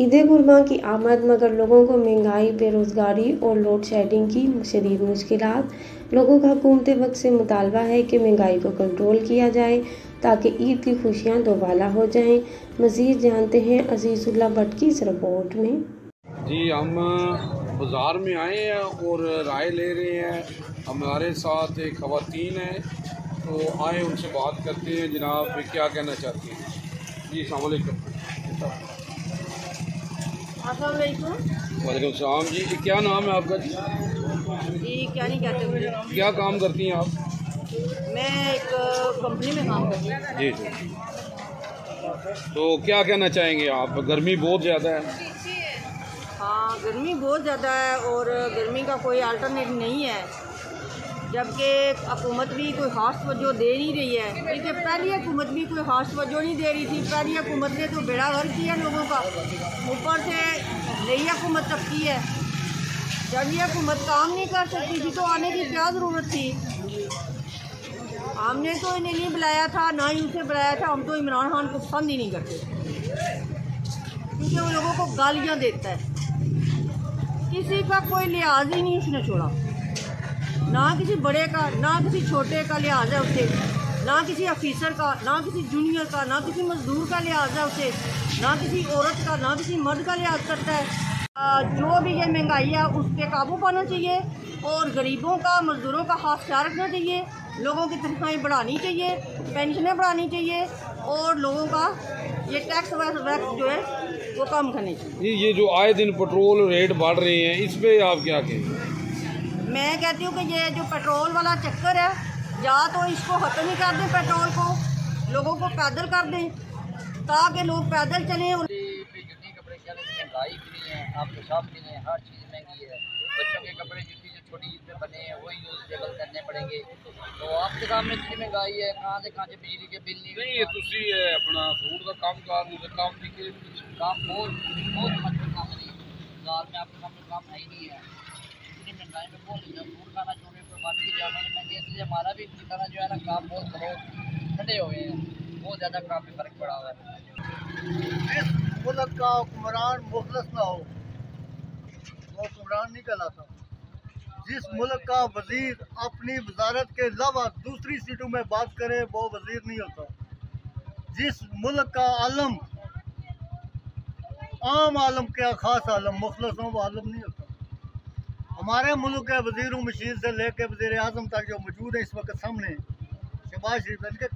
ईद कुर्बां की आमद, मगर लोगों को महंगाई, बेरोज़गारी और लोड शेडिंग की शदीद मुश्किलात। लोगों का हुकूमत वक्त से मुतालबा है कि महंगाई को कंट्रोल किया जाए ताकि ईद की खुशियाँ दोबाला हो जाएं। मज़ीद जानते हैं अजीज़ुल्लाह भट्ट की इस रिपोर्ट में। जी, हम बाज़ार में आए हैं और राय ले रहे हैं। हमारे साथ एक ख़वातीन है, तो आए उनसे बात करते हैं। जनाब क्या कहना चाहती हैं? जी अस्सलाम वालेकुम। वालेकुम सलाम जी। क्या नाम है आपका? जी क्या नहीं कहते मुझे। क्या काम करती हैं आप? मैं एक कंपनी में काम करती हूँ। जी जी। तो क्या कहना चाहेंगे आप? गर्मी बहुत ज़्यादा है। हाँ, गर्मी बहुत ज़्यादा है और गर्मी का कोई अल्टरनेटिव नहीं है, जबकि हुकूमत भी कोई ख़ास तवज्जो दे नहीं रही है। क्योंकि पहली हुकूमत भी कोई ख़ास तवज्जो नहीं दे रही थी। पहली हुकूमत ने तो बेड़ा गर्क किया लोगों का, ऊपर से नई हुकूमत तब की है। जब ये हुकूमत काम नहीं कर सकती थी तो आने की क्या ज़रूरत थी? हमने तो इन्हें नहीं बुलाया था, ना ही उसे बुलाया था। हम तो इमरान खान को पसंद ही नहीं करते, क्योंकि वो लोगों को गालियाँ देता है। किसी का कोई लिहाज ही नहीं उसने छोड़ा, ना किसी बड़े का ना किसी छोटे का लिहाज है उसे, ना किसी ऑफिसर का, ना किसी जूनियर का, ना किसी मजदूर का लिहाज है उसे, ना किसी औरत का, ना किसी मर्द का लिहाज करता है। जो भी ये महंगाई है उस पर काबू पाना चाहिए और गरीबों का, मजदूरों का खास ख्याल रखना चाहिए। लोगों की तनख्वाहें बढ़ानी चाहिए, पेंशनें बढ़ानी चाहिए और लोगों का ये टैक्स वैक्स जो है वो कम करनी चाहिए। ये जो आए दिन पेट्रोल रेट बढ़ रहे हैं, इस पर आप क्या कहें? मैं कहती हूँ कि ये जो पेट्रोल वाला चक्कर है, या तो इसको ख़त्म ही कर दें, पेट्रोल को लोगों को पैदल कर दें ताकि लोग पैदल चलें। महंगाई भी नहीं है, आप पेशाब भी नहीं है, हर चीज़ महंगी है। बच्चों के कपड़े जितनी जो छोटी ईद पे बने हैं वही यूज़ेबल करने पड़ेंगे। तो आपके सामने इतनी महंगाई है, कहाँ से बिजली के बिल नहीं ये तुसी अपना फूड का काम कर काम दिखे काम बहुत मतलब काम नहीं है। बाजार में आपके सामने काम है ही नहीं है। इतनी महंगाई में बहुत फूड खाना छोड़ने पर बात की जाना महंगी, इसलिए हमारा भी इसी तरह जो है ना काम बहुत बहुत ठंडे हुए हैं, बहुत ज़्यादा काम में फ़र्क पड़ा हुआ है। जिस मुल्क का हुक्मरान मुखलस ना हो वो हुक्मरान नहीं कहलाता। जिस मुल्क का वजीर अपनी वजारत के अलावा दूसरी सीटों में बात करे वो वजीर नहीं होता। जिस मुल्क का आलम आम आलम क्या खास आलम मुखलस हो वो आलम नहीं होता। हमारे मुल्क के वजीर मशीर से लेकर वजीर आजम तक जो मौजूद है इस वक्त सामने, शहबाज शरीफ, इनके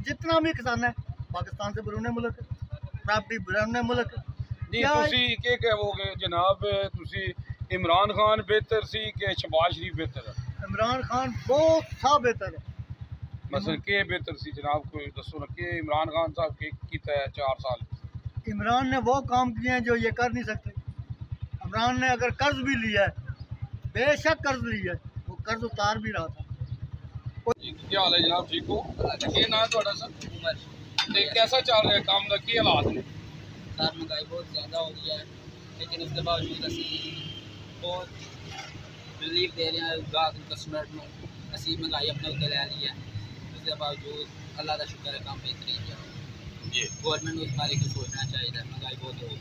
जितना भी किसान है पाकिस्तान से बैरून मुल्क, प्रॉपर्टी बैरून मुल्क। क्या कहोगे जनाब? इमरान खान बेहतर सी कि शहबाज शरीफ बेहतर है? इमरान खान बहुत सा बेहतर है। मसलन के बेहतर सी जनाब, कोई दसो ना कि इमरान खान साहब के किया है 4 साल? इमरान ने वो काम किए हैं जो ये कर नहीं सकते। इमरान ने अगर कर्ज भी लिया है, बेशक कर्ज लिया है, वो कर्ज उतार भी रहा था। क्या हाल है जनाब? ठीक हो? क्या नाम है ਤੁਹਾਡਾ सर? कैसा चल रहा है काम का? क्या हालात है? सर महंगाई बहुत ज़्यादा हो गई है, लेकिन उसके बावजूद असी बहुत रिलीफ दे रहे हैं ग्राहक कस्टमर को। असी महंगाई अपने उत्ते लै ली है, उसके बावजूद अल्लाह का शुक्र है काम बेहतरीन है। गवर्नमेंट को इस बारे में सोचना चाहिए, महंगाई बहुत हो गई।